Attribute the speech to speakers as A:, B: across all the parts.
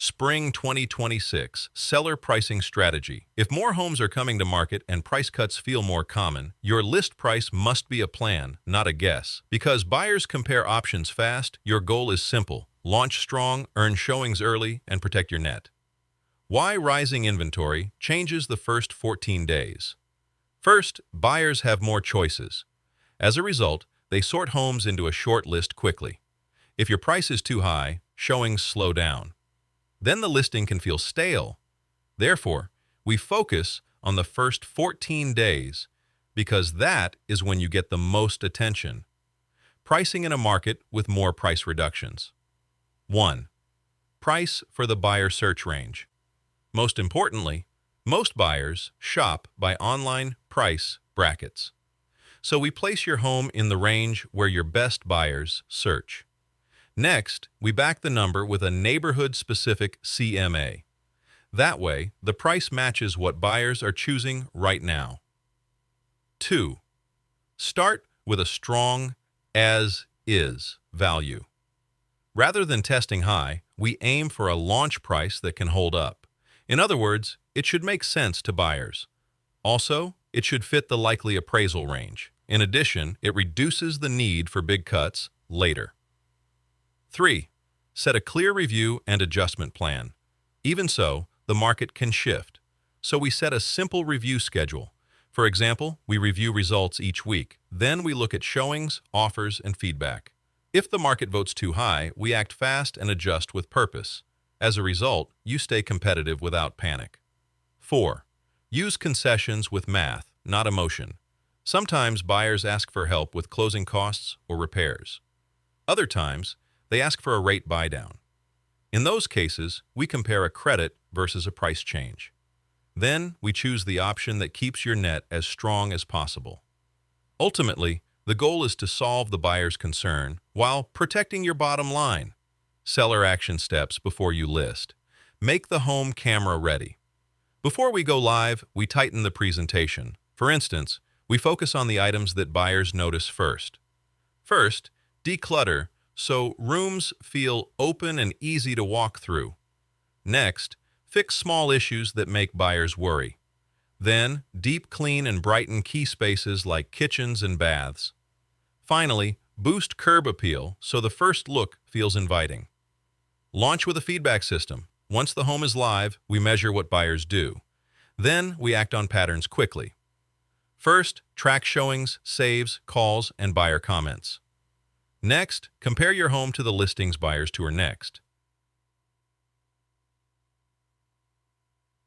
A: Spring 2026 Seller Pricing Strategy. If more homes are coming to market and price cuts feel more common, your list price must be a plan, not a guess. Because buyers compare options fast, your goal is simple. Launch strong, earn showings early, and protect your net. Why rising inventory changes the first 14 days. First, buyers have more choices. As a result, they sort homes into a short list quickly. If your price is too high, showings slow down. Then the listing can feel stale. Therefore, we focus on the first 14 days because that is when you get the most attention. Pricing in a market with more price reductions. 1. Price for the buyer search range. Most importantly, most buyers shop by online price brackets. So we place your home in the range where your best buyers search. Next, we back the number with a neighborhood-specific CMA. That way, the price matches what buyers are choosing right now. 2. Start with a strong as-is value. Rather than testing high, we aim for a launch price that can hold up. In other words, it should make sense to buyers. Also, it should fit the likely appraisal range. In addition, it reduces the need for big cuts later. 3. Set a clear review and adjustment plan. Even so, the market can shift. So we set a simple review schedule. For example, we review results each week. Then we look at showings, offers, and feedback. If the market votes too high, we act fast and adjust with purpose. As a result, you stay competitive without panic. 4. Use concessions with math, not emotion. Sometimes buyers ask for help with closing costs or repairs. Other times, they ask for a rate buy-down. In those cases, we compare a credit versus a price change. Then, we choose the option that keeps your net as strong as possible. Ultimately, the goal is to solve the buyer's concern while protecting your bottom line. Seller action steps before you list. Make the home camera ready. Before we go live, we tighten the presentation. For instance, we focus on the items that buyers notice first. First, declutter so rooms feel open and easy to walk through. Next, fix small issues that make buyers worry. Then, deep clean and brighten key spaces like kitchens and baths. Finally, boost curb appeal so the first look feels inviting. Launch with a feedback system. Once the home is live, we measure what buyers do. Then, we act on patterns quickly. First, track showings, saves, calls, and buyer comments. Next, compare your home to the listings buyers tour next.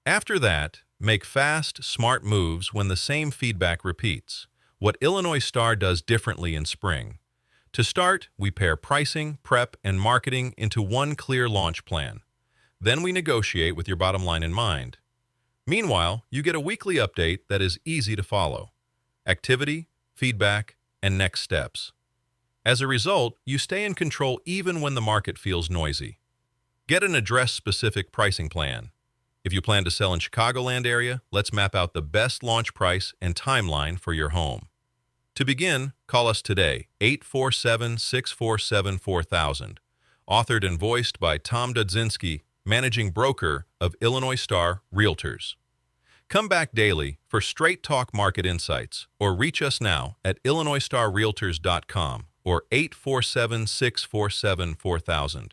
A: After that, make fast, smart moves when the same feedback repeats. What Illinois Star does differently in spring. To start, we pair pricing, prep, and marketing into one clear launch plan. Then we negotiate with your bottom line in mind. Meanwhile, you get a weekly update that is easy to follow. Activity, feedback, and next steps. As a result, you stay in control even when the market feels noisy. Get an address-specific pricing plan. If you plan to sell in Chicagoland area, let's map out the best launch price and timeline for your home. To begin, call us today, 847-647-4000. Authored and voiced by Tom Dudzinski, Managing Broker of Illinois Star Realtors. Come back daily for straight talk market insights or reach us now at illinoisstarrealtors.com or 847-647-4000.